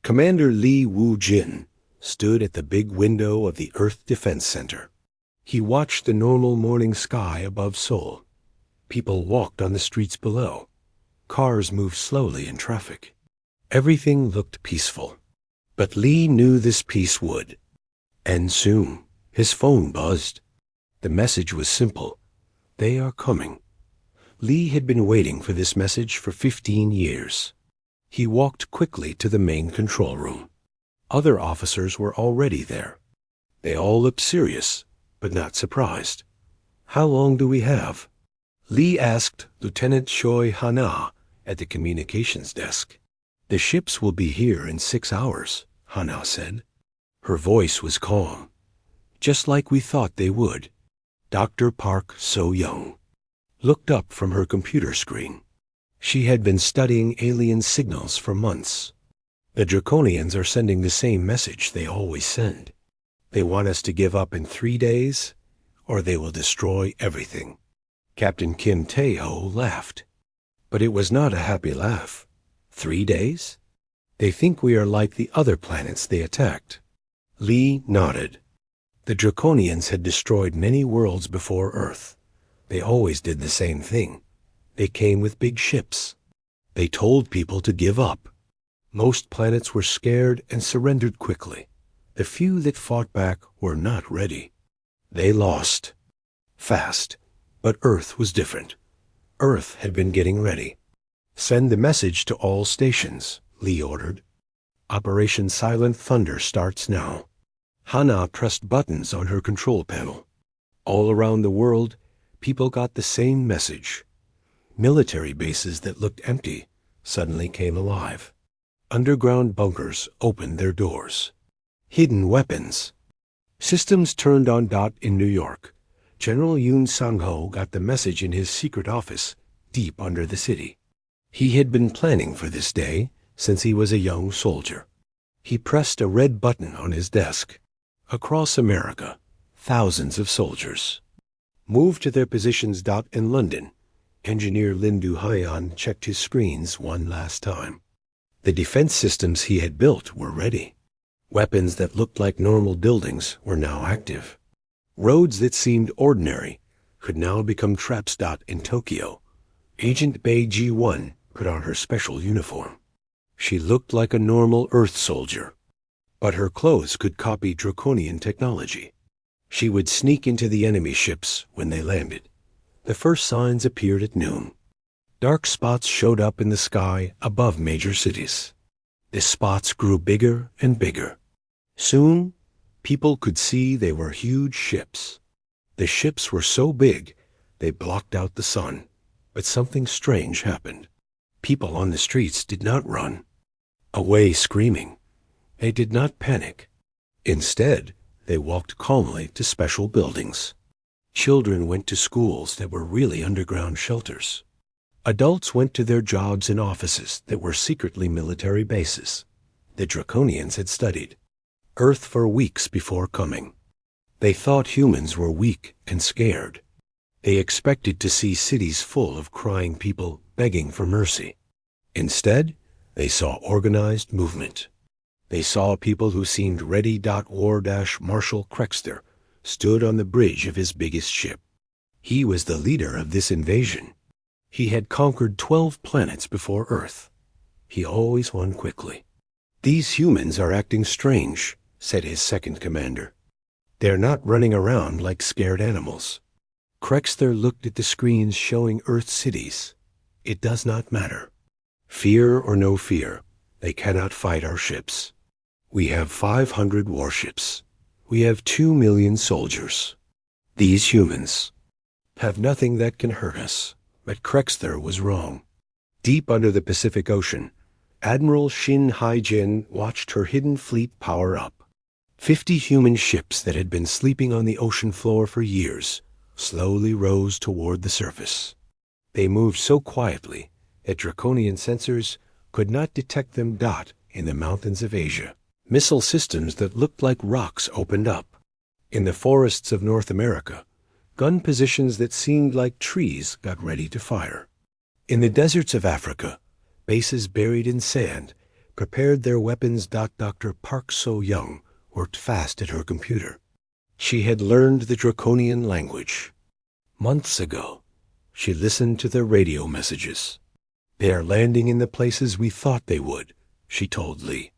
Commander Li Wu-jin stood at the big window of the Earth Defense Center. He watched the normal morning sky above Seoul. People walked on the streets below. Cars moved slowly in traffic. Everything looked peaceful. But Li knew this peace would end soon. His phone buzzed. The message was simple. They are coming. Li had been waiting for this message for 15 years. He walked quickly to the main control room. Other officers were already there. They all looked serious, but not surprised. "How long do we have?" Li asked Lieutenant Choi Hana at the communications desk. "The ships will be here in 6 hours," Hana said. Her voice was calm, just like we thought they would. Dr. Park So-young looked up from her computer screen. She had been studying alien signals for months. "The Draconians are sending the same message they always send. They want us to give up in 3 days, or they will destroy everything." Captain Kim Tae-ho laughed. But it was not a happy laugh. 3 days? They think we are like the other planets they attacked. Li nodded. The Draconians had destroyed many worlds before Earth. They always did the same thing. They came with big ships. They told people to give up. Most planets were scared and surrendered quickly. The few that fought back were not ready. They lost. Fast. But Earth was different. Earth had been getting ready. "Send the message to all stations," Li ordered. "Operation Silent Thunder starts now." Hana pressed buttons on her control panel. All around the world, people got the same message. Military bases that looked empty suddenly came alive. Underground bunkers opened their doors. Hidden weapons. Systems turned on. In New York, General Yoon Sang-ho got the message in his secret office deep under the city. He had been planning for this day since he was a young soldier. He pressed a red button on his desk. Across America, thousands of soldiers moved to their positions. In London, engineer Lin Du-hyan checked his screens one last time. The defense systems he had built were ready. Weapons that looked like normal buildings were now active. Roads that seemed ordinary could now become traps. In Tokyo, Agent Bei Ji-won put on her special uniform. She looked like a normal Earth soldier, but her clothes could copy Draconian technology. She would sneak into the enemy ships when they landed. The first signs appeared at noon. Dark spots showed up in the sky above major cities. The spots grew bigger and bigger. Soon, people could see they were huge ships. The ships were so big, they blocked out the sun. But something strange happened. People on the streets did not run away screaming. They did not panic. Instead, they walked calmly to special buildings. Children went to schools that were really underground shelters. Adults went to their jobs in offices that were secretly military bases. The Draconians had studied Earth for weeks before coming. They thought humans were weak and scared. They expected to see cities full of crying people begging for mercy. Instead, they saw organized movement. They saw people who seemed ready. Marshal Krexter stood on the bridge of his biggest ship. He was the leader of this invasion. He had conquered 12 planets before Earth. He always won quickly. "These humans are acting strange," said his second commander. "They're not running around like scared animals." Krexter looked at the screens showing Earth cities. "It does not matter. Fear or no fear, they cannot fight our ships. We have 500 warships. We have 2 million soldiers. These humans have nothing that can hurt us." But Krexter was wrong. Deep under the Pacific Ocean, Admiral Shin Hai-jin watched her hidden fleet power up. 50 human ships that had been sleeping on the ocean floor for years slowly rose toward the surface. They moved so quietly that Draconian sensors could not detect them. In the mountains of Asia, missile systems that looked like rocks opened up. In the forests of North America, gun positions that seemed like trees got ready to fire. In the deserts of Africa, bases buried in sand prepared their weapons. Dr. Park So-young worked fast at her computer. She had learned the Draconian language. Months ago, she listened to their radio messages. "They are landing in the places we thought they would," she told Lee.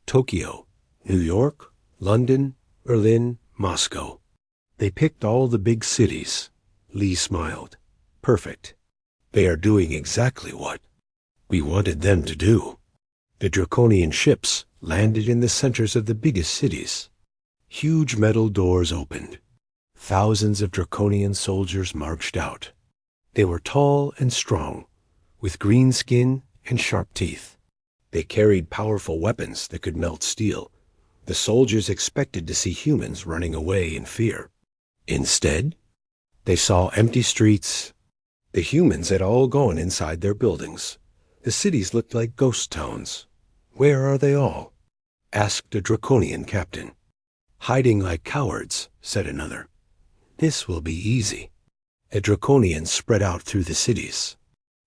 "Tokyo, New York, London, Berlin, Moscow." "They picked all the big cities." Lee smiled. "Perfect. They are doing exactly what we wanted them to do." The Draconian ships landed in the centers of the biggest cities. Huge metal doors opened. Thousands of Draconian soldiers marched out. They were tall and strong, with green skin and sharp teeth. They carried powerful weapons that could melt steel. The soldiers expected to see humans running away in fear. Instead, they saw empty streets. The humans had all gone inside their buildings. The cities looked like ghost towns. "Where are they all?" asked a Draconian captain. "Hiding like cowards," said another. "This will be easy." A Draconian spread out through the cities.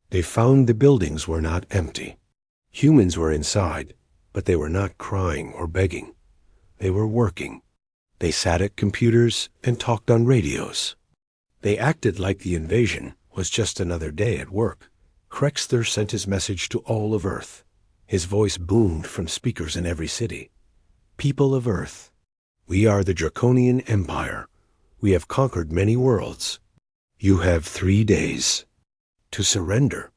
They found the buildings were not empty. Humans were inside, but they were not crying or begging. They were working. They sat at computers and talked on radios. They acted like the invasion was just another day at work. Krexther sent his message to all of Earth. His voice boomed from speakers in every city. "People of Earth, we are the Draconian Empire. We have conquered many worlds. You have 3 days to surrender.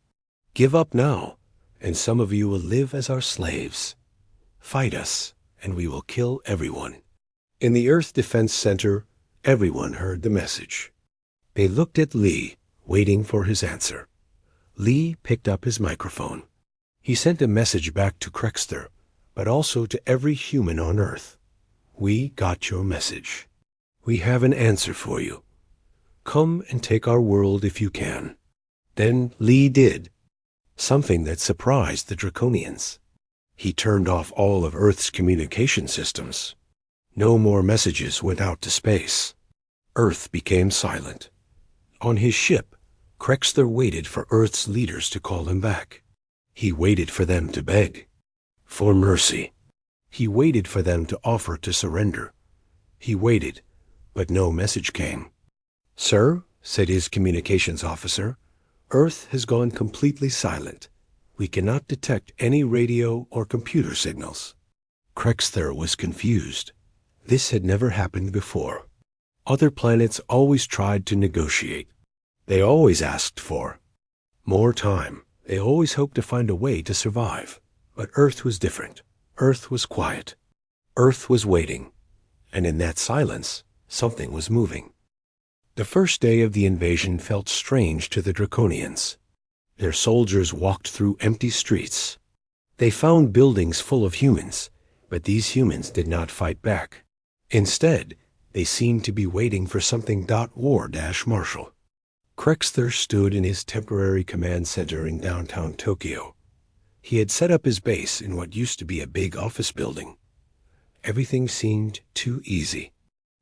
Give up now, and some of you will live as our slaves. Fight us, and we will kill everyone." In the Earth Defense Center, everyone heard the message. They looked at Lee, waiting for his answer. Lee picked up his microphone. He sent a message back to Krexther, but also to every human on Earth. "We got your message. We have an answer for you. Come and take our world if you can." Then Lee did something that surprised the Draconians. He turned off all of Earth's communication systems. No more messages went out to space. Earth became silent. On his ship, Krexther waited for Earth's leaders to call him back. He waited for them to beg for mercy. He waited for them to offer to surrender. He waited, but no message came. "Sir," said his communications officer, "Earth has gone completely silent. We cannot detect any radio or computer signals." Krexther was confused. This had never happened before. Other planets always tried to negotiate. They always asked for more time. They always hoped to find a way to survive. But Earth was different. Earth was quiet. Earth was waiting. And in that silence, something was moving. The first day of the invasion felt strange to the Draconians. Their soldiers walked through empty streets. They found buildings full of humans, but these humans did not fight back. Instead, they seemed to be waiting for something. War-Marshal. Krexther stood in his temporary command center in downtown Tokyo. He had set up his base in what used to be a big office building. Everything seemed too easy.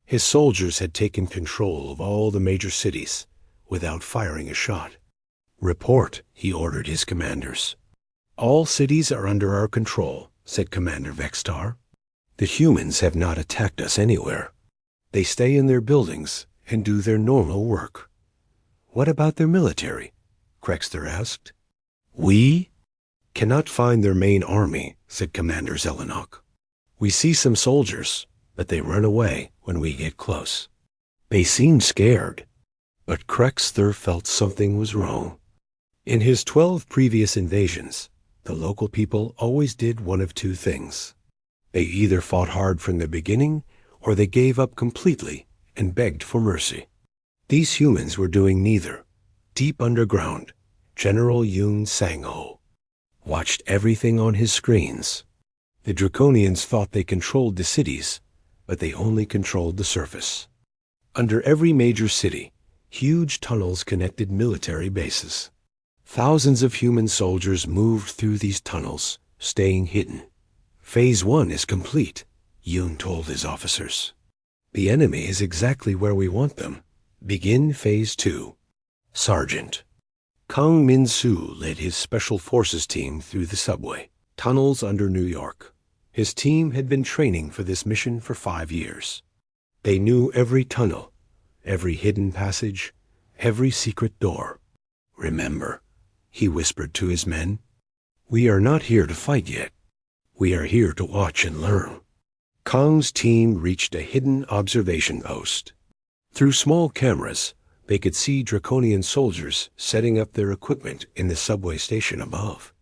His soldiers had taken control of all the major cities without firing a shot. "Report," he ordered his commanders. "All cities are under our control," said Commander Vextar. "The humans have not attacked us anywhere. They stay in their buildings and do their normal work." "What about their military?" Krexther asked. "We cannot find their main army," said Commander Zelenok. "We see some soldiers, but they run away when we get close. They seem scared." But Krexther felt something was wrong. In his 12 previous invasions, the local people always did one of two things. They either fought hard from the beginning, or they gave up completely and begged for mercy. These humans were doing neither. Deep underground, General Yoon Sang-ho watched everything on his screens. The Draconians thought they controlled the cities, but they only controlled the surface. Under every major city, huge tunnels connected military bases. Thousands of human soldiers moved through these tunnels, staying hidden. "Phase 1 is complete," Yoon told his officers. "The enemy is exactly where we want them. Begin Phase 2. Sergeant Kang Min-soo led his Special Forces team through the subway. Tunnels under New York. His team had been training for this mission for 5 years. They knew every tunnel, every hidden passage, every secret door. "Remember," he whispered to his men, "we are not here to fight yet. We are here to watch and learn." Kong's team reached a hidden observation post. Through small cameras, they could see Draconian soldiers setting up their equipment in the subway station above.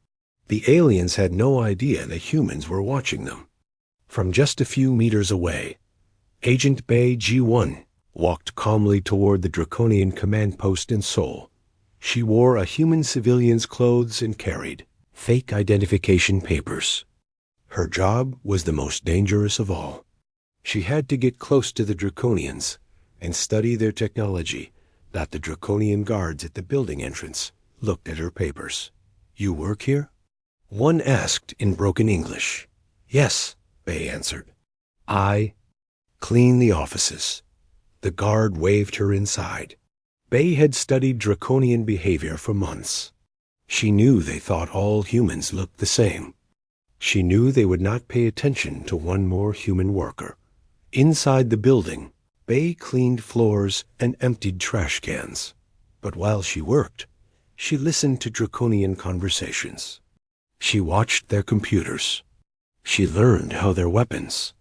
The aliens had no idea that humans were watching them. From just a few meters away, Agent Bay G1 walked calmly toward the Draconian command post in Seoul. She wore a human civilian's clothes and carried fake identification papers. Her job was the most dangerous of all. She had to get close to the Draconians and study their technology, that the Draconian guards at the building entrance looked at her papers. "You work here?" one asked in broken English. "Yes," Bay answered. "I clean the offices." The guard waved her inside. Bay had studied Draconian behavior for months. She knew they thought all humans looked the same. She knew they would not pay attention to one more human worker. Inside the building, Bay cleaned floors and emptied trash cans. But while she worked, she listened to Draconian conversations. She watched their computers. She learned how their weapons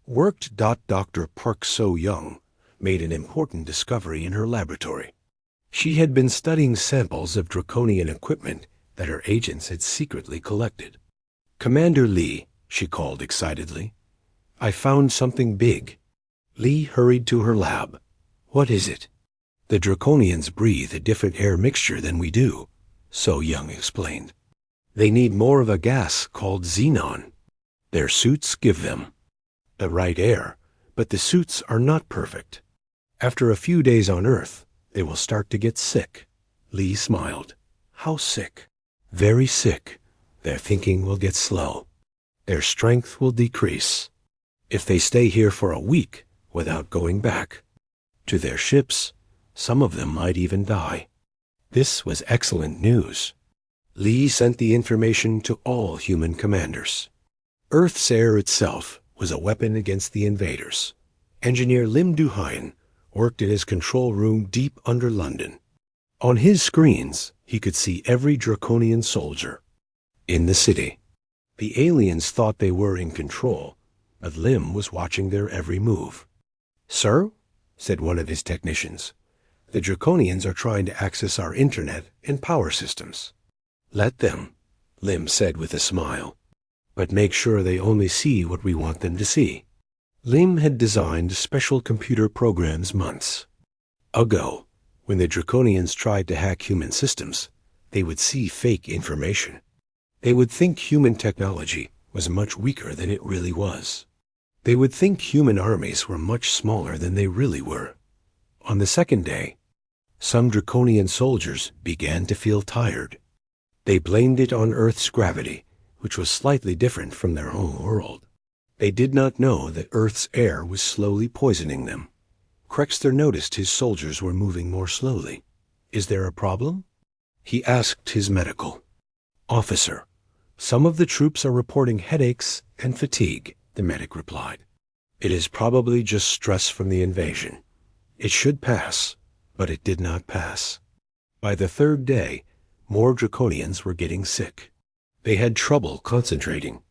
worked. Dr. Park So-young made an important discovery in her laboratory. She had been studying samples of Draconian equipment that her agents had secretly collected. "Commander Lee," she called excitedly, "I found something big." Lee hurried to her lab. "What is it?" "The Draconians breathe a different air mixture than we do," So-young explained. "They need more of a gas called xenon. Their suits give them the right air, but the suits are not perfect. After a few days on Earth, they will start to get sick." Lee smiled. "How sick?" "Very sick. Their thinking will get slow. Their strength will decrease. If they stay here for a week without going back to their ships, some of them might even die." This was excellent news. Lee sent the information to all human commanders. Earth's air itself was a weapon against the invaders. Engineer Lim Du-hein worked in his control room deep under London. On his screens, he could see every Draconian soldier in the city. The aliens thought they were in control, but Lim was watching their every move. "Sir," said one of his technicians, "the Draconians are trying to access our internet and power systems." "Let them," Lim said with a smile, "but make sure they only see what we want them to see." Lim had designed special computer programs months ago. When the Draconians tried to hack human systems, they would see fake information. They would think human technology was much weaker than it really was. They would think human armies were much smaller than they really were. On the second day, some Draconian soldiers began to feel tired. They blamed it on Earth's gravity, which was slightly different from their home world. They did not know that Earth's air was slowly poisoning them. Krexter noticed his soldiers were moving more slowly. "Is there a problem?" he asked his medical officer. "Some of the troops are reporting headaches and fatigue," the medic replied. "It is probably just stress from the invasion. It should pass," but it did not pass. By the third day, more Draconians were getting sick. They had trouble concentrating.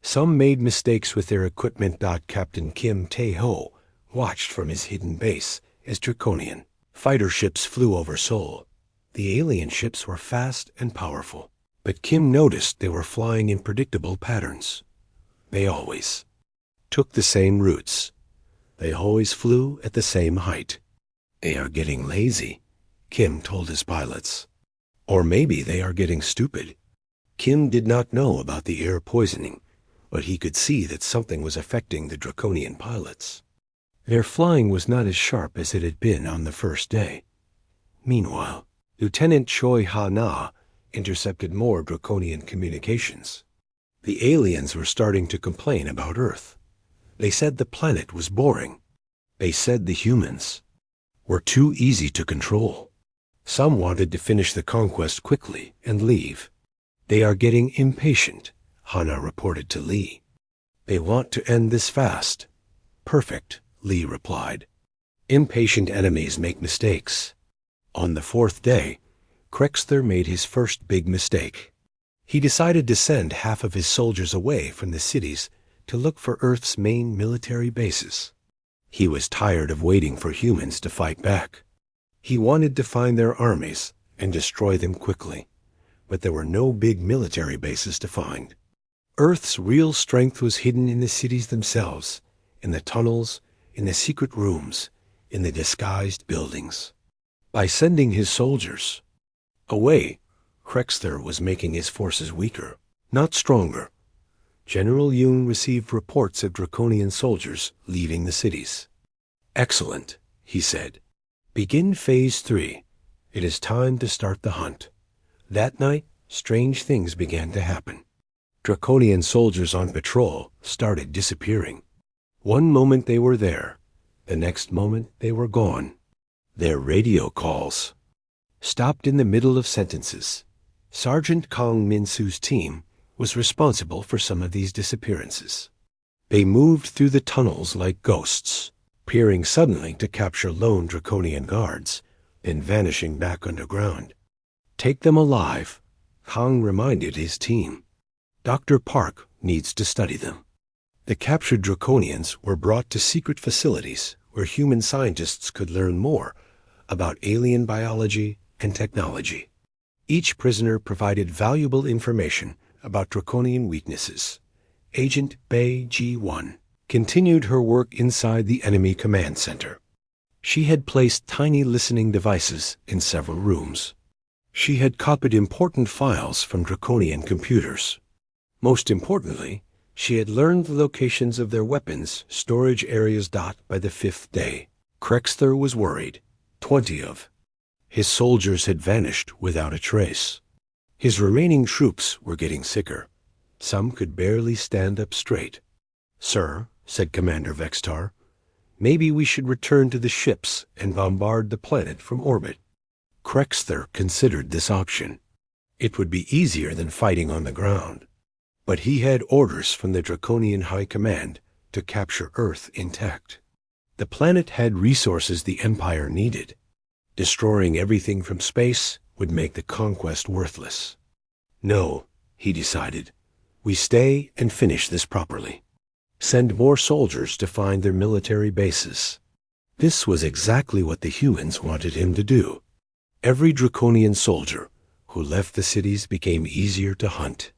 Some made mistakes with their equipment. Captain Kim Tae-ho watched from his hidden base as Draconian fighter ships flew over Seoul. The alien ships were fast and powerful, but Kim noticed they were flying in predictable patterns. They always took the same routes. They always flew at the same height. "They are getting lazy," Kim told his pilots. "Or maybe they are getting stupid." Kim did not know about the air poisoning, but he could see that something was affecting the Draconian pilots. Their flying was not as sharp as it had been on the first day. Meanwhile, Lieutenant Choi Ha-na intercepted more Draconian communications. The aliens were starting to complain about Earth. They said the planet was boring. They said the humans were too easy to control. Some wanted to finish the conquest quickly and leave. "They are getting impatient," Hana reported to Lee. They want to end this fast. Perfect, Lee replied. Impatient enemies make mistakes. On the fourth day, Krexther made his first big mistake. He decided to send half of his soldiers away from the cities to look for Earth's main military bases. He was tired of waiting for humans to fight back. He wanted to find their armies and destroy them quickly, but there were no big military bases to find. Earth's real strength was hidden in the cities themselves, in the tunnels, in the secret rooms, in the disguised buildings. By sending his soldiers away, Krexther was making his forces weaker, not stronger. General Yoon received reports of Draconian soldiers leaving the cities. Excellent, he said. Begin Phase 3. It is time to start the hunt. That night, strange things began to happen. Draconian soldiers on patrol started disappearing. One moment they were there, the next moment they were gone. Their radio calls stopped in the middle of sentences. Sergeant Kong Min-soo's team was responsible for some of these disappearances. They moved through the tunnels like ghosts, appearing suddenly to capture lone Draconian guards, then vanishing back underground. Take them alive, Kong reminded his team. Dr. Park needs to study them. The captured Draconians were brought to secret facilities where human scientists could learn more about alien biology and technology. Each prisoner provided valuable information about Draconian weaknesses. Agent Bei Ji-1 continued her work inside the enemy command center. She had placed tiny listening devices in several rooms. She had copied important files from Draconian computers. Most importantly, she had learned the locations of their weapons storage areas. By the fifth day, Krexther was worried. 20 of his soldiers had vanished without a trace. His remaining troops were getting sicker. Some could barely stand up straight. Sir, said Commander Vextar, maybe we should return to the ships and bombard the planet from orbit. Krexther considered this option. It would be easier than fighting on the ground. But he had orders from the Draconian High Command to capture Earth intact. The planet had resources the Empire needed. Destroying everything from space would make the conquest worthless. No, he decided. We stay and finish this properly. Send more soldiers to find their military bases. This was exactly what the humans wanted him to do. Every Draconian soldier who left the cities became easier to hunt.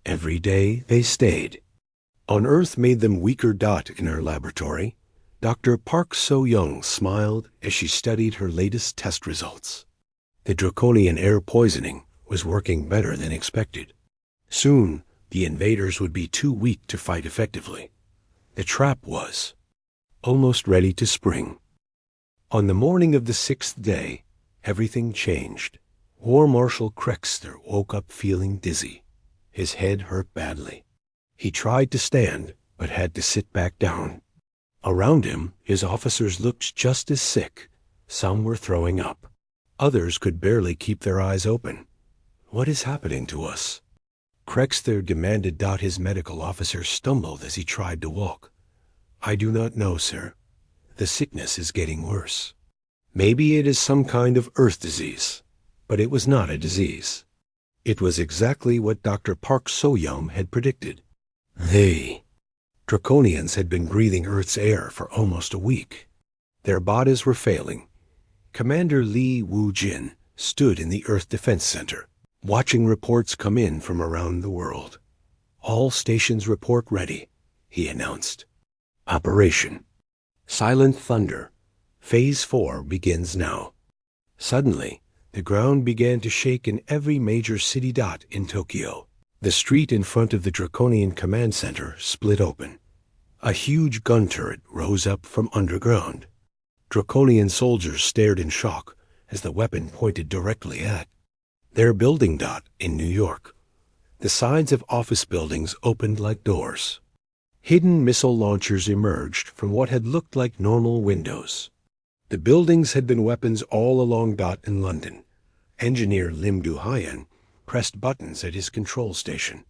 Every day they stayed. On Earth made them weaker. In her laboratory, Dr. Park So-young smiled as she studied her latest test results. The Draconian air poisoning was working better than expected. Soon, the invaders would be too weak to fight effectively. The trap was almost ready to spring. On the morning of the sixth day, everything changed. War Marshal Krexther woke up feeling dizzy. His head hurt badly. He tried to stand, but had to sit back down. Around him, his officers looked just as sick. Some were throwing up. Others could barely keep their eyes open. What is happening to us? Krexther demanded. His medical officer stumbled as he tried to walk. I do not know, sir. The sickness is getting worse. Maybe it is some kind of Earth disease, but it was not a disease. It was exactly what Dr. Park So-young had predicted. They Draconians had been breathing Earth's air for almost a week. Their bodies were failing. Commander Lee Woo-jin stood in the Earth Defense Center, watching reports come in from around the world. All stations report ready, he announced. Operation Silent Thunder. Phase 4 begins now. Suddenly, the ground began to shake in every major city. In Tokyo, the street in front of the Draconian Command Center split open. A huge gun turret rose up from underground. Draconian soldiers stared in shock as the weapon pointed directly at their building. In New York, the sides of office buildings opened like doors. Hidden missile launchers emerged from what had looked like normal windows. The buildings had been weapons all along. In London, engineer Lim Du-hyen pressed buttons at his control station.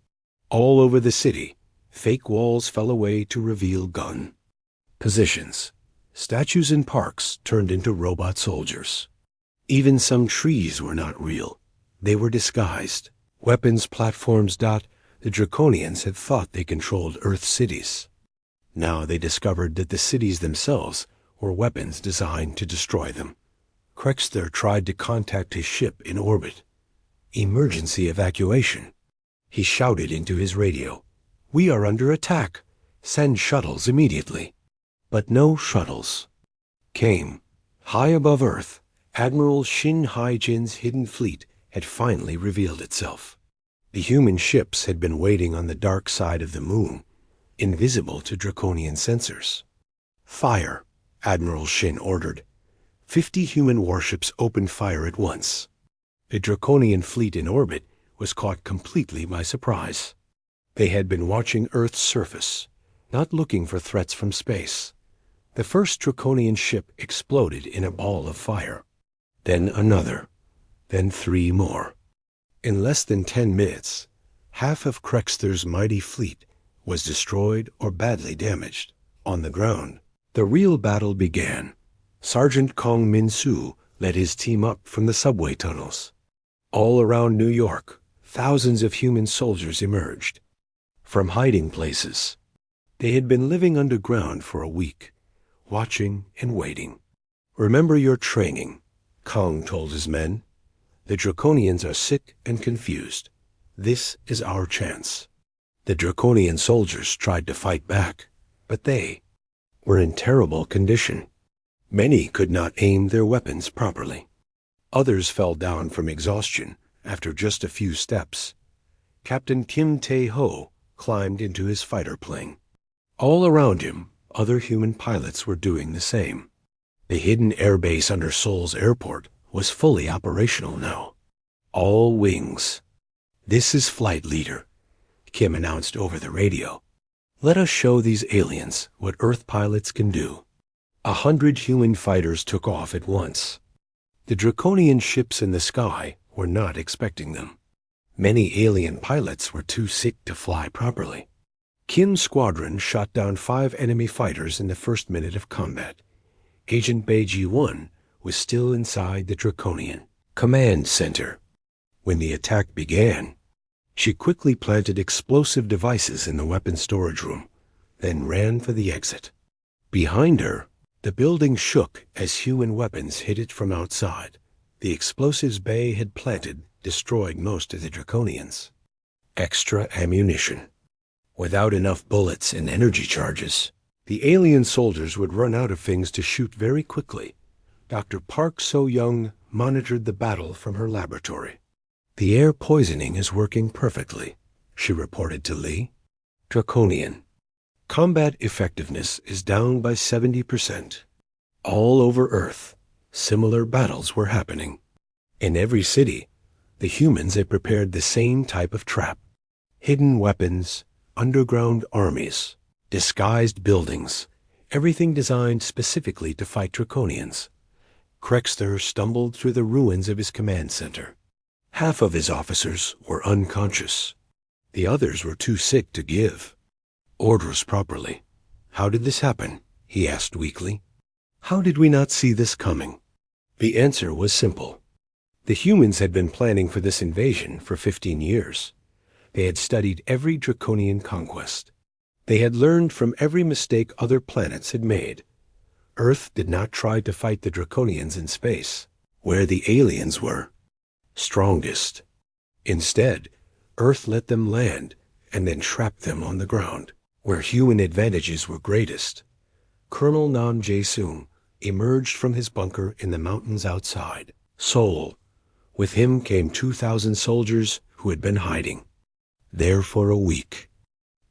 All over the city, fake walls fell away to reveal gun positions. Statues in parks turned into robot soldiers. Even some trees were not real. They were disguised. Weapons platforms. The Draconians had thought they controlled Earth cities. Now they discovered that the cities themselves were weapons designed to destroy them. Krexter tried to contact his ship in orbit. Emergency evacuation. He shouted into his radio. "We are under attack. Send shuttles immediately." But no shuttles came. High above Earth, Admiral Shin Haijin's hidden fleet had finally revealed itself. The human ships had been waiting on the dark side of the moon, invisible to Draconian sensors. "Fire," Admiral Shin ordered. 50 human warships opened fire at once. The Draconian fleet in orbit was caught completely by surprise. They had been watching Earth's surface, not looking for threats from space. The first Draconian ship exploded in a ball of fire. Then another. Then 3 more. In less than 10 minutes, half of Krexter's mighty fleet was destroyed or badly damaged. On the ground, the real battle began. Sergeant Kong Min-soo led his team up from the subway tunnels. All around New York, thousands of human soldiers emerged from hiding places. They had been living underground for a week, watching and waiting. "Remember your training," Kong told his men. "The Draconians are sick and confused. This is our chance." The Draconian soldiers tried to fight back, but they were in terrible condition. Many could not aim their weapons properly. Others fell down from exhaustion after just a few steps. Captain Kim Tae-ho climbed into his fighter plane. All around him, other human pilots were doing the same. The hidden airbase under Seoul's airport was fully operational now. "All wings. This is Flight Leader," Kim announced over the radio. "Let us show these aliens what Earth pilots can do." 100 human fighters took off at once. The Draconian ships in the sky were not expecting them. Many alien pilots were too sick to fly properly. Kim's squadron shot down 5 enemy fighters in the first minute of combat. Agent Beiji-1 was still inside the Draconian command center. When the attack began, she quickly planted explosive devices in the weapons storage room, then ran for the exit. Behind her, the building shook as human weapons hit it from outside. The explosives Bay had planted destroyed most of the Draconians. Extra ammunition. Without enough bullets and energy charges, the alien soldiers would run out of things to shoot very quickly. Dr. Park So-young monitored the battle from her laboratory. "The air poisoning is working perfectly," she reported to Lee. "Draconian combat effectiveness is down by 70%. All over Earth, similar battles were happening. In every city, the humans had prepared the same type of trap. Hidden weapons, underground armies, disguised buildings, everything designed specifically to fight Draconians. Krexter stumbled through the ruins of his command center. Half of his officers were unconscious. The others were too sick to give orders properly. "How did this happen?" he asked weakly. "How did we not see this coming?" The answer was simple. The humans had been planning for this invasion for 15 years. They had studied every Draconian conquest. They had learned from every mistake other planets had made. Earth did not try to fight the Draconians in space, where the aliens were strongest. Instead, Earth let them land and then trapped them on the ground, where human advantages were greatest. Colonel Nam Jae-sung emerged from his bunker in the mountains outside Seoul. With him came 2,000 soldiers who had been hiding there for a week.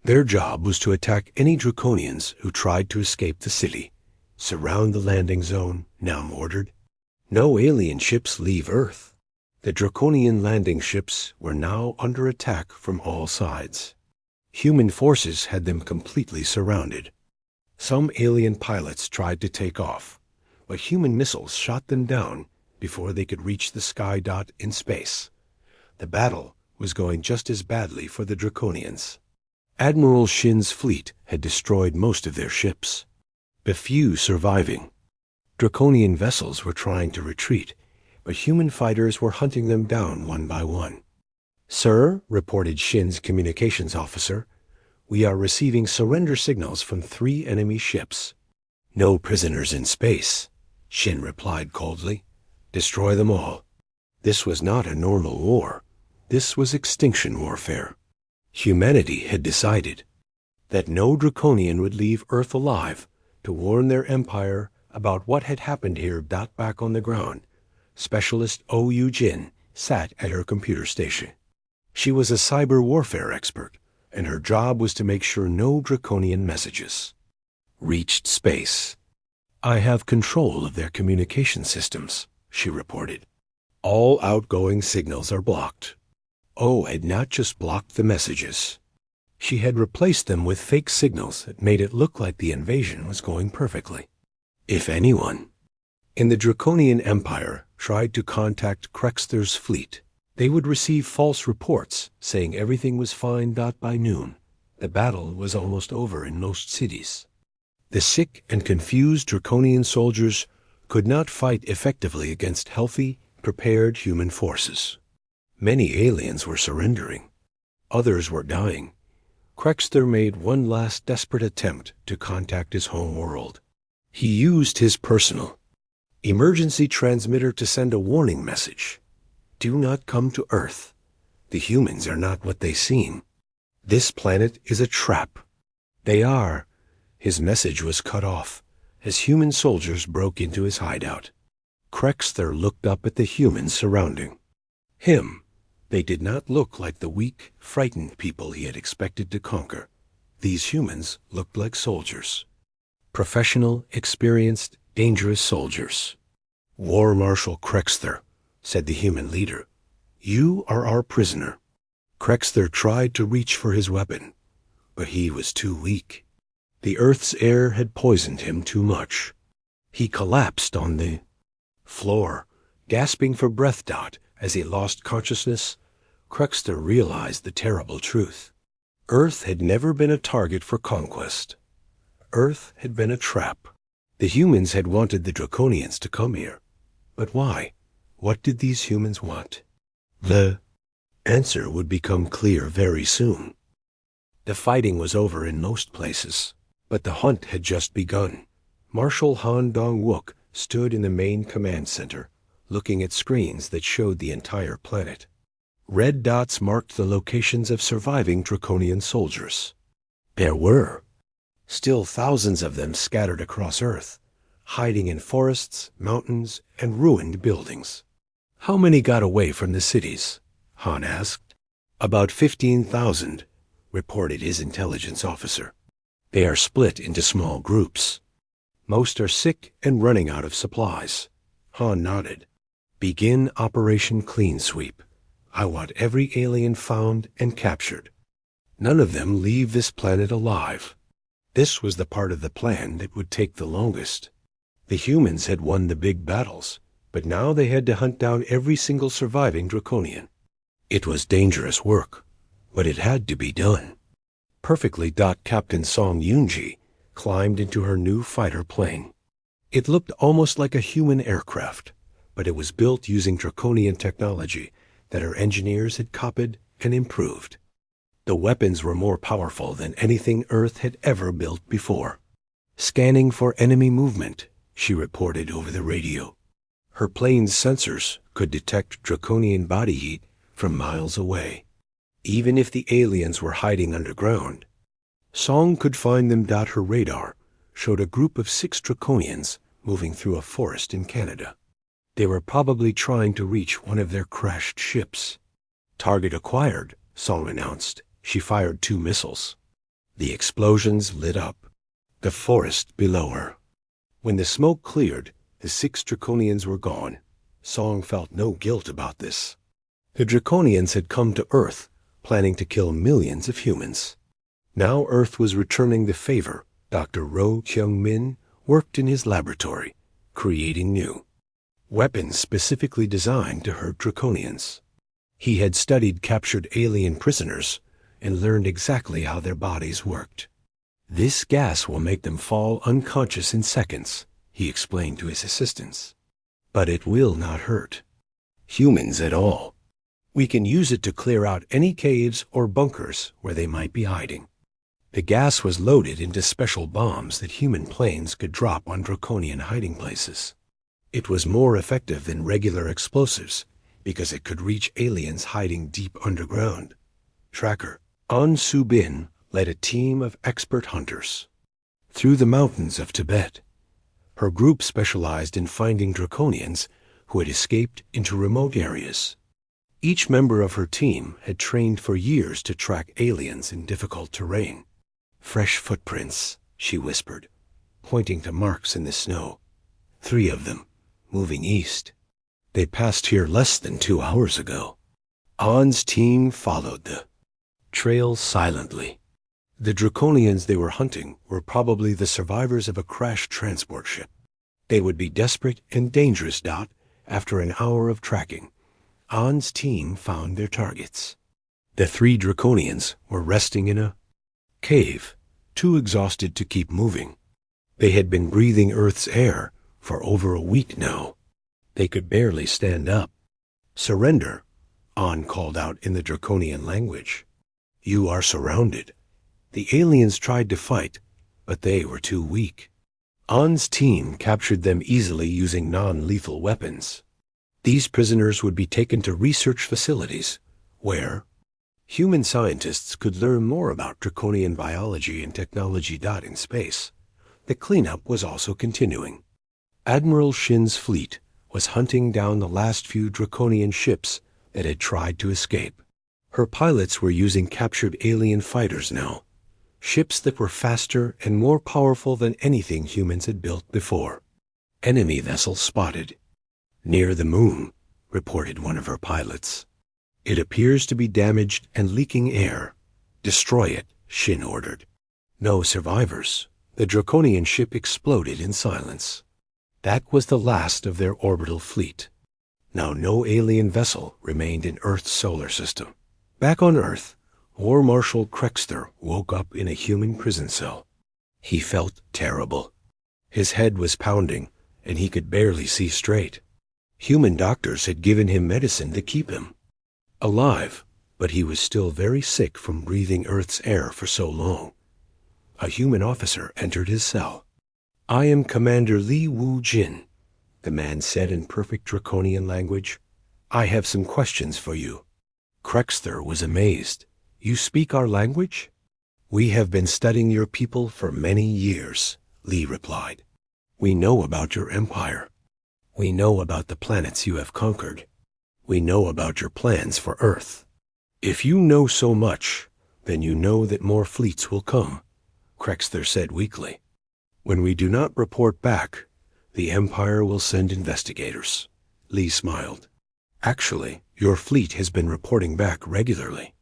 Their job was to attack any Draconians who tried to escape the city. "Surround the landing zone," Nam ordered. "No alien ships leave Earth." The Draconian landing ships were now under attack from all sides. Human forces had them completely surrounded. Some alien pilots tried to take off, but human missiles shot them down before they could reach the sky dot in space. The battle was going just as badly for the Draconians. Admiral Shin's fleet had destroyed most of their ships, the few surviving. Draconian vessels were trying to retreat, but human fighters were hunting them down one by one. "Sir," reported Shin's communications officer, "we are receiving surrender signals from 3 enemy ships." "No prisoners in space," Shin replied coldly. "Destroy them all." This was not a normal war. This was extinction warfare. Humanity had decided that no Draconian would leave Earth alive to warn their empire about what had happened here. Back on the ground, Specialist Ou Jin sat at her computer station. She was a cyber warfare expert, and her job was to make sure no Draconian messages reached space. "I have control of their communication systems," she reported. "All outgoing signals are blocked." O had not just blocked the messages. She had replaced them with fake signals that made it look like the invasion was going perfectly. If anyone in the Draconian Empire tried to contact Krexther's fleet, they would receive false reports saying everything was fine. By noon, the battle was almost over in most cities. The sick and confused Draconian soldiers could not fight effectively against healthy, prepared human forces. Many aliens were surrendering. Others were dying. Krexther made one last desperate attempt to contact his home world. He used his personal emergency transmitter to send a warning message. "Do not come to Earth. The humans are not what they seem. This planet is a trap." "They are." His message was cut off as human soldiers broke into his hideout. Krexther looked up at the humans surrounding him. They did not look like the weak, frightened people he had expected to conquer. These humans looked like soldiers. Professional, experienced, dangerous soldiers. "War Marshal Krexther," said the human leader, "you are our prisoner." Krexther tried to reach for his weapon, but he was too weak. The Earth's air had poisoned him too much. He collapsed on the floor, gasping for breath. As he lost consciousness, Krexther realized the terrible truth. Earth had never been a target for conquest. Earth had been a trap. The humans had wanted the Draconians to come here. But why? What did these humans want? The answer would become clear very soon. The fighting was over in most places, but the hunt had just begun. Marshal Han Dong-wook stood in the main command center, looking at screens that showed the entire planet. Red dots marked the locations of surviving Draconian soldiers. There were still thousands of them scattered across Earth, hiding in forests, mountains, and ruined buildings. "How many got away from the cities?" Han asked. "About 15,000, reported his intelligence officer. "They are split into small groups. Most are sick and running out of supplies." Han nodded. "Begin Operation Clean Sweep. I want every alien found and captured. None of them leave this planet alive." This was the part of the plan that would take the longest. The humans had won the big battles, but now they had to hunt down every single surviving Draconian. It was dangerous work, but it had to be done. Perfectly. Captain Song Yoonji climbed into her new fighter plane. It looked almost like a human aircraft, but it was built using Draconian technology that her engineers had copied and improved. The weapons were more powerful than anything Earth had ever built before. "Scanning for enemy movement," she reported over the radio. Her plane's sensors could detect Draconian body heat from miles away, even if the aliens were hiding underground. Song could find them. Her radar showed a group of 6 Draconians moving through a forest in Canada. They were probably trying to reach one of their crashed ships. "Target acquired," Song announced. She fired 2 missiles. The explosions lit up the forest below her. When the smoke cleared, the 6 Draconians were gone. Song felt no guilt about this. The Draconians had come to Earth, planning to kill millions of humans. Now Earth was returning the favor. Dr. Ro Kyung-min worked in his laboratory, creating new weapons specifically designed to hurt Draconians. He had studied captured alien prisoners and learned exactly how their bodies worked. "This gas will make them fall unconscious in seconds," he explained to his assistants. "But it will not hurt humans at all. We can use it to clear out any caves or bunkers where they might be hiding." The gas was loaded into special bombs that human planes could drop on Draconian hiding places. It was more effective than regular explosives because it could reach aliens hiding deep underground. Tracker An Su-bin led a team of expert hunters through the mountains of Tibet. Her group specialized in finding Draconians who had escaped into remote areas. Each member of her team had trained for years to track aliens in difficult terrain. "Fresh footprints," she whispered, pointing to marks in the snow. "3 of them, moving east. They passed here less than 2 hours ago." An's team followed the trail silently. The Draconians they were hunting were probably the survivors of a crashed transport ship. They would be desperate and dangerous. After an hour of tracking, An's team found their targets. The 3 Draconians were resting in a cave, too exhausted to keep moving. They had been breathing Earth's air for over a week now. They could barely stand up. "Surrender," An called out in the Draconian language. "You are surrounded." The aliens tried to fight, but they were too weak. An's team captured them easily using non-lethal weapons. These prisoners would be taken to research facilities, where human scientists could learn more about Draconian biology and technology. In space, the cleanup was also continuing. Admiral Shin's fleet was hunting down the last few Draconian ships that had tried to escape. Her pilots were using captured alien fighters now, ships that were faster and more powerful than anything humans had built before. "Enemy vessel spotted near the moon," reported one of her pilots. "It appears to be damaged and leaking air. Destroy it," Shin ordered. No survivors. The Draconian ship exploded in silence. That was the last of their orbital fleet. Now no alien vessel remained in Earth's solar system. Back on Earth, War Marshal Krexter woke up in a human prison cell. He felt terrible. His head was pounding, and he could barely see straight. Human doctors had given him medicine to keep him alive, but he was still very sick from breathing Earth's air for so long. A human officer entered his cell. "I am Commander Li Wu-jin," the man said in perfect Draconian language. "I have some questions for you." Krexter was amazed. "You speak our language?" "We have been studying your people for many years," Li replied. "We know about your empire. We know about the planets you have conquered. We know about your plans for Earth. If you know so much, then you know that more fleets will come," Krexter said weakly. "When we do not report back, the Empire will send investigators." Li smiled. "Actually, your fleet has been reporting back regularly.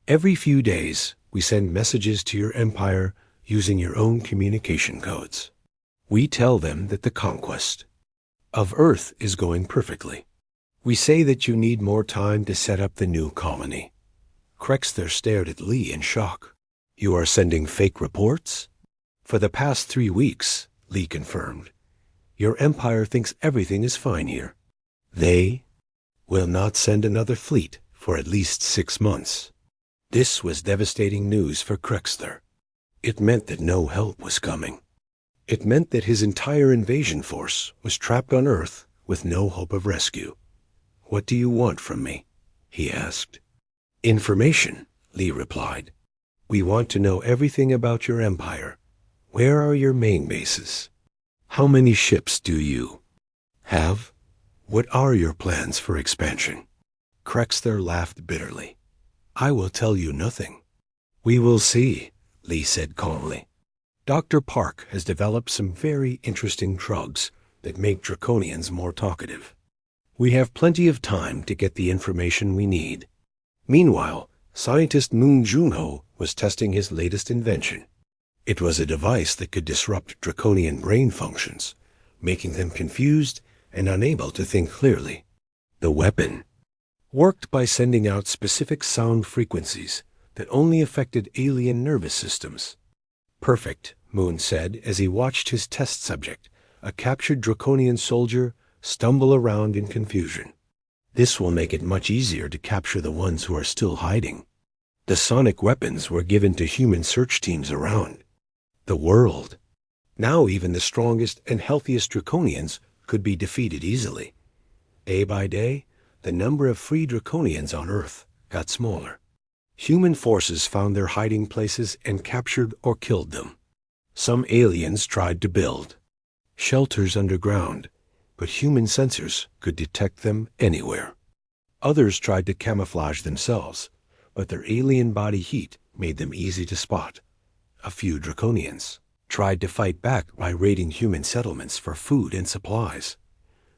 Every few days, we send messages to your Empire using your own communication codes. We tell them that the conquest of Earth is going perfectly. We say that you need more time to set up the new colony." Krexter stared at Li in shock. "You are sending fake reports?" "For the past 3 weeks," Li confirmed. "Your Empire thinks everything is fine here. They will not send another fleet for at least 6 months. This was devastating news for Krexter. It meant that no help was coming. It meant that his entire invasion force was trapped on Earth with no hope of rescue. "What do you want from me?" he asked. "Information," Li replied. "We want to know everything about your empire. Where are your main bases? How many ships do you have? What are your plans for expansion?" Krexter laughed bitterly. "I will tell you nothing." "We will see," Li said calmly. "Dr. Park has developed some very interesting drugs that make Draconians more talkative. We have plenty of time to get the information we need." Meanwhile, scientist Moon Junho was testing his latest invention. It was a device that could disrupt Draconian brain functions, making them confused and unable to think clearly. The weapon worked by sending out specific sound frequencies that only affected alien nervous systems. Perfect, Moon said as he watched his test subject, a captured Draconian soldier, stumble around in confusion. This will make it much easier to capture the ones who are still hiding. The sonic weapons were given to human search teams around the world. Now even the strongest and healthiest Draconians could be defeated easily. Day by day, the number of free Draconians on Earth got smaller. Human forces found their hiding places and captured or killed them. Some aliens tried to build shelters underground, but human sensors could detect them anywhere. Others tried to camouflage themselves, but their alien body heat made them easy to spot. A few Draconians tried to fight back by raiding human settlements for food and supplies,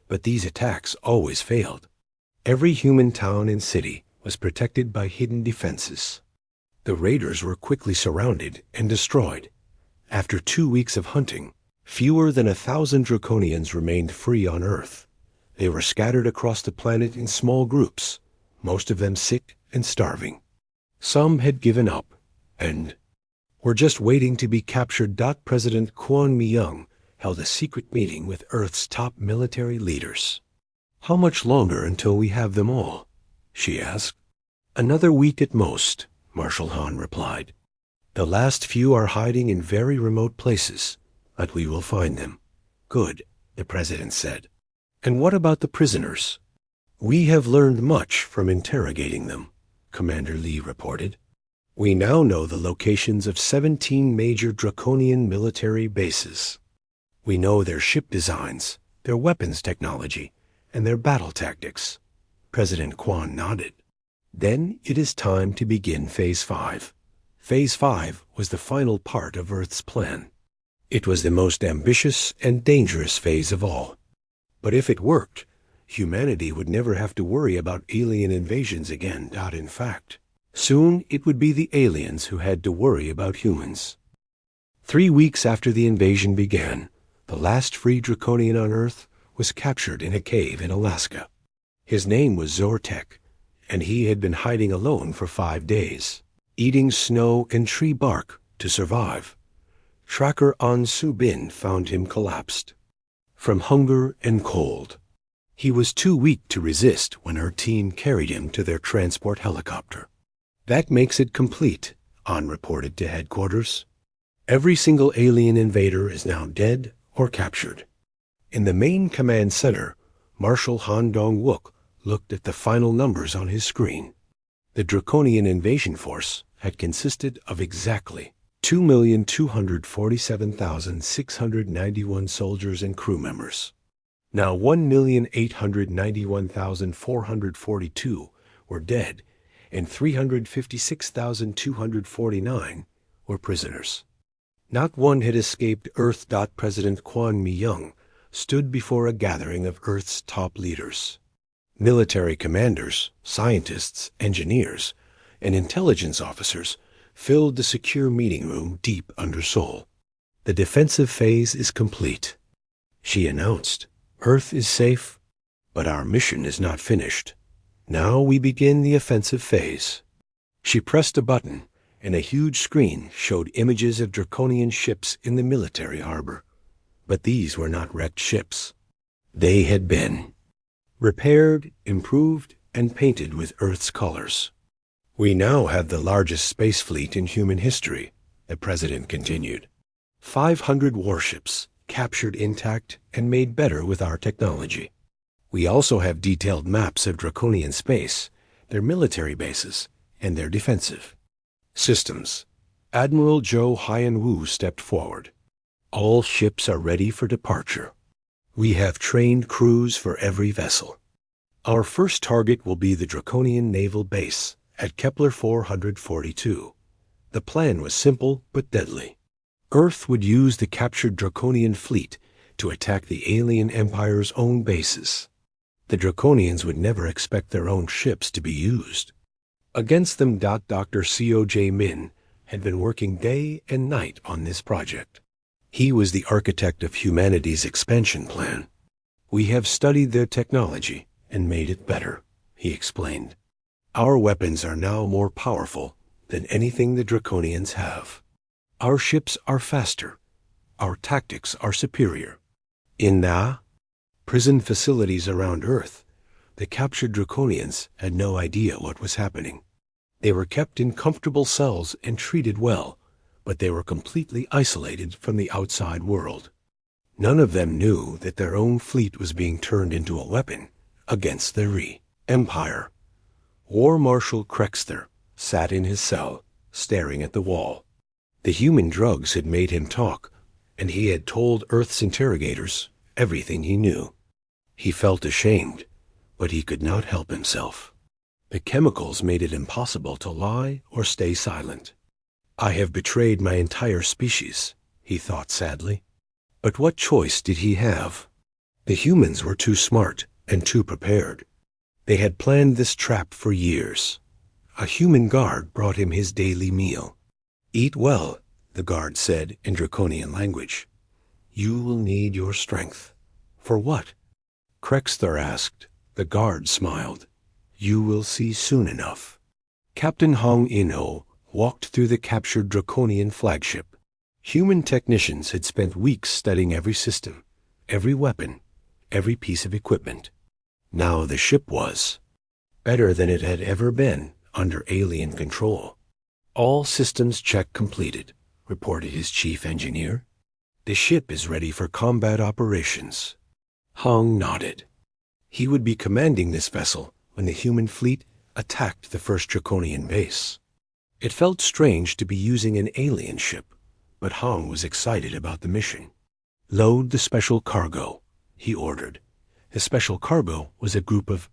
but these attacks always failed. Every human town and city was protected by hidden defenses. The raiders were quickly surrounded and destroyed. After 2 weeks of hunting, fewer than 1,000 Draconians remained free on Earth. They were scattered across the planet in small groups, most of them sick and starving. Some had given up and were just waiting to be captured. President Kwon Mi-young held a secret meeting with Earth's top military leaders. "How much longer until we have them all?" she asked. "Another week at most," Marshal Han replied. "The last few are hiding in very remote places, but we will find them." "Good," the president said. "And what about the prisoners?" "We have learned much from interrogating them," Commander Lee reported. "We now know the locations of 17 major Draconian military bases. We know their ship designs, their weapons technology, and their battle tactics." President Kwon nodded. "Then it is time to begin Phase 5. Phase 5 was the final part of Earth's plan. It was the most ambitious and dangerous phase of all. But if it worked, humanity would never have to worry about alien invasions again. In fact, soon it would be the aliens who had to worry about humans. 3 weeks after the invasion began, the last free Draconian on Earth was captured in a cave in Alaska. His name was Zortek, and he had been hiding alone for 5 days, eating snow and tree bark to survive. Tracker An Su-bin found him collapsed from hunger and cold. He was too weak to resist when her team carried him to their transport helicopter. "That makes it complete," An reported to headquarters. "Every single alien invader is now dead or captured." In the main command center, Marshal Han Dong-wook looked at the final numbers on his screen. The Draconian invasion force had consisted of exactly 2,247,691 soldiers and crew members. Now 1,891,442 were dead, and 356,249 were prisoners. Not one had escaped Earth. President Kwon Mi-young stood before a gathering of Earth's top leaders. Military commanders, scientists, engineers, and intelligence officers filled the secure meeting room deep under Seoul. "The defensive phase is complete," she announced. "Earth is safe, but our mission is not finished. Now we begin the offensive phase." She pressed a button, and a huge screen showed images of Draconian ships in the military harbor. But these were not wrecked ships. They had been repaired, improved, and painted with Earth's colors. "We now have the largest space fleet in human history," the president continued. 500 warships, captured intact and made better with our technology. We also have detailed maps of Draconian space, their military bases, and their defensive systems. Admiral Zhou Haiyan-woo stepped forward. "All ships are ready for departure. We have trained crews for every vessel. Our first target will be the Draconian naval base at Kepler 442. The plan was simple but deadly. Earth would use the captured Draconian fleet to attack the alien empire's own bases. The Draconians would never expect their own ships to be used against them. Dr. Co.J. Min had been working day and night on this project. He was the architect of humanity's expansion plan. "We have studied their technology and made it better," he explained. Our weapons are now more powerful than anything the Draconians have. Our ships are faster. Our tactics are superior. In the prison facilities around Earth, the captured Draconians had no idea what was happening. They were kept in comfortable cells and treated well, but they were completely isolated from the outside world. None of them knew that their own fleet was being turned into a weapon against the Empire. War Marshal Krexter sat in his cell, staring at the wall. The human drugs had made him talk, and he had told Earth's interrogators everything he knew. He felt ashamed, but he could not help himself. The chemicals made it impossible to lie or stay silent. I have betrayed my entire species, he thought sadly. But what choice did he have? The humans were too smart and too prepared. They had planned this trap for years. A human guard brought him his daily meal. Eat well, the guard said in Draconian language. You will need your strength. For what? Krexter asked. The guard smiled. You will see soon enough. Captain Hong In-ho walked through the captured Draconian flagship. Human technicians had spent weeks studying every system, every weapon, every piece of equipment. Now the ship was better than it had ever been under alien control. All systems check completed, reported his chief engineer. The ship is ready for combat operations. Hong nodded. He would be commanding this vessel when the human fleet attacked the first Draconian base. It felt strange to be using an alien ship, but Hong was excited about the mission. Load the special cargo, he ordered. The special cargo was a group of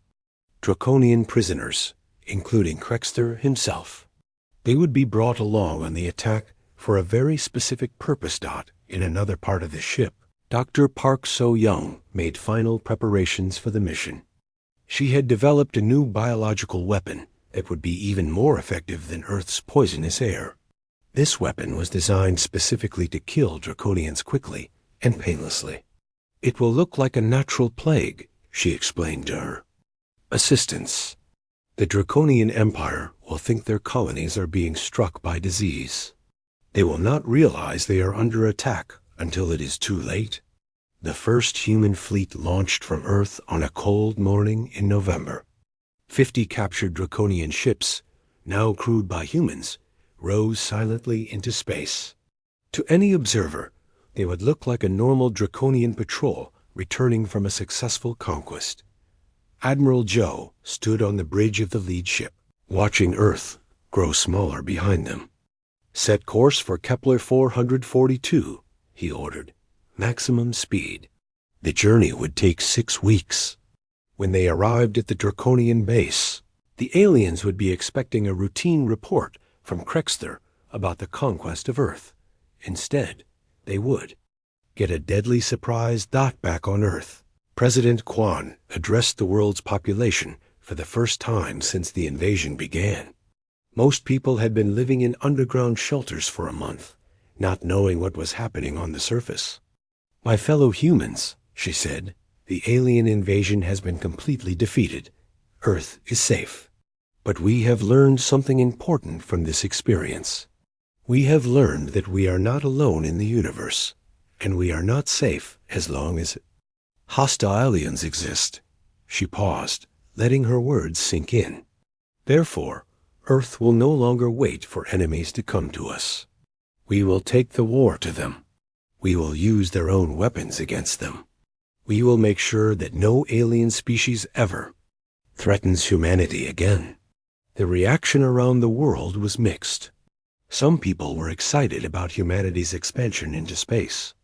Draconian prisoners, including Krexter himself. They would be brought along on the attack for a very specific purpose. In another part of the ship, Dr. Park So-young made final preparations for the mission. She had developed a new biological weapon that would be even more effective than Earth's poisonous air. This weapon was designed specifically to kill Draconians quickly and painlessly. It will look like a natural plague, she explained to her assistants. The Draconian Empire will think their colonies are being struck by disease. They will not realize they are under attack until it is too late. The first human fleet launched from Earth on a cold morning in November. 50 captured Draconian ships, now crewed by humans, rose silently into space. To any observer, they would look like a normal Draconian patrol returning from a successful conquest. Admiral Joe stood on the bridge of the lead ship, watching Earth grow smaller behind them. Set course for Kepler 442, he ordered. Maximum speed. The journey would take 6 weeks. When they arrived at the Draconian base, the aliens would be expecting a routine report from Krexter about the conquest of Earth. Instead, they would get a deadly surprise back on Earth. President Kwan addressed the world's population for the first time since the invasion began. Most people had been living in underground shelters for a month, not knowing what was happening on the surface. My fellow humans, she said, the alien invasion has been completely defeated. Earth is safe. But we have learned something important from this experience. We have learned that we are not alone in the universe, and we are not safe as long as hostile aliens exist. She paused, letting her words sink in. Therefore, Earth will no longer wait for enemies to come to us. We will take the war to them. We will use their own weapons against them. We will make sure that no alien species ever threatens humanity again. The reaction around the world was mixed. Some people were excited about humanity's expansion into space.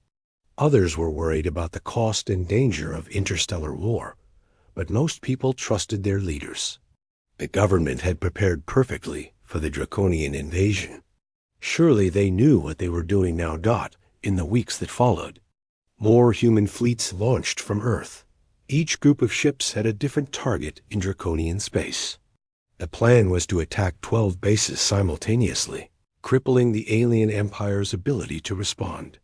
Others were worried about the cost and danger of interstellar war, but most people trusted their leaders. The government had prepared perfectly for the Draconian invasion. Surely they knew what they were doing now. In the weeks that followed, more human fleets launched from Earth. Each group of ships had a different target in Draconian space. The plan was to attack 12 bases simultaneously, crippling the alien empire's ability to respond.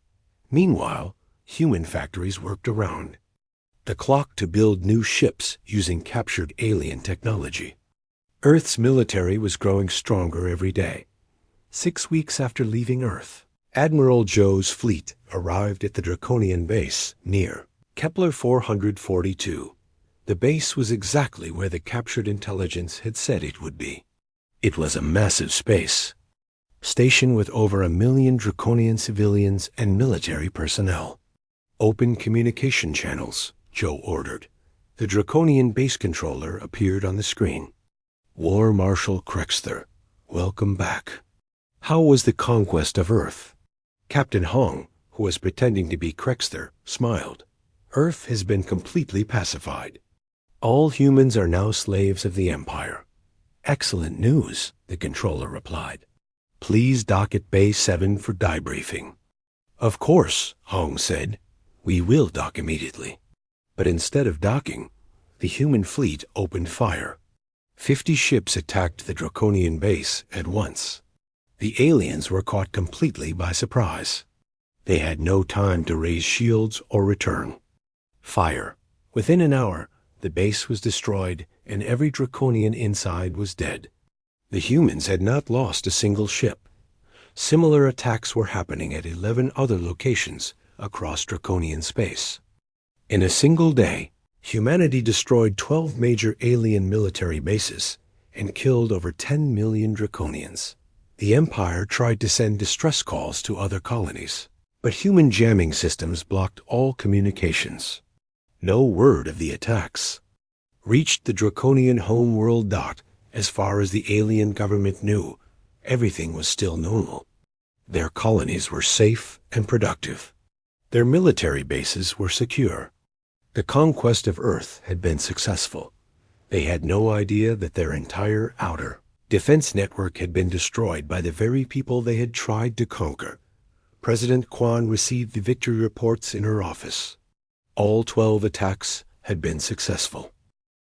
Meanwhile, human factories worked around. the clock to build new ships using captured alien technology. Earth's military was growing stronger every day. 6 weeks after leaving Earth, Admiral Joe's fleet arrived at the Draconian base near Kepler 442. The base was exactly where the captured intelligence had said it would be. It was a massive space station with over 1 million Draconian civilians and military personnel. Open communication channels, Joe ordered. The Draconian base controller appeared on the screen. War Marshal Krexther, welcome back. How was the conquest of Earth? Captain Hong, who was pretending to be Krexther, smiled. Earth has been completely pacified. All humans are now slaves of the Empire. Excellent news, the controller replied. Please dock at Bay 7 for debriefing. Of course, Hong said. We will dock immediately. But instead of docking, the human fleet opened fire. 50 ships attacked the Draconian base at once. The aliens were caught completely by surprise. They had no time to raise shields or return. Fire. Within an hour, the base was destroyed and every Draconian inside was dead. The humans had not lost a single ship. Similar attacks were happening at 11 other locations across Draconian space. In a single day, humanity destroyed 12 major alien military bases and killed over 10 million Draconians. The Empire tried to send distress calls to other colonies, but human jamming systems blocked all communications. No word of the attacks reached the Draconian homeworld. As far as the alien government knew, everything was still normal. Their colonies were safe and productive. Their military bases were secure. The conquest of Earth had been successful. They had no idea that their entire outer defense network had been destroyed by the very people they had tried to conquer. President Kwan received the victory reports in her office. All 12 attacks had been successful.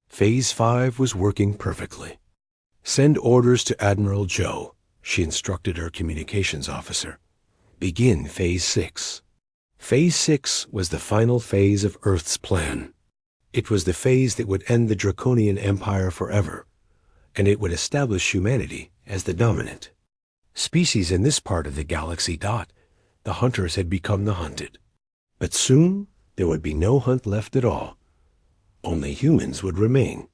Phase 5 was working perfectly. Send orders to Admiral Joe, she instructed her communications officer. Begin Phase 6. Phase 6 was the final phase of Earth's plan. It was the phase that would end the Draconian Empire forever, and it would establish humanity as the dominant species in this part of the galaxy. The hunters had become the hunted. But soon there would be no hunt left at all. Only humans would remain.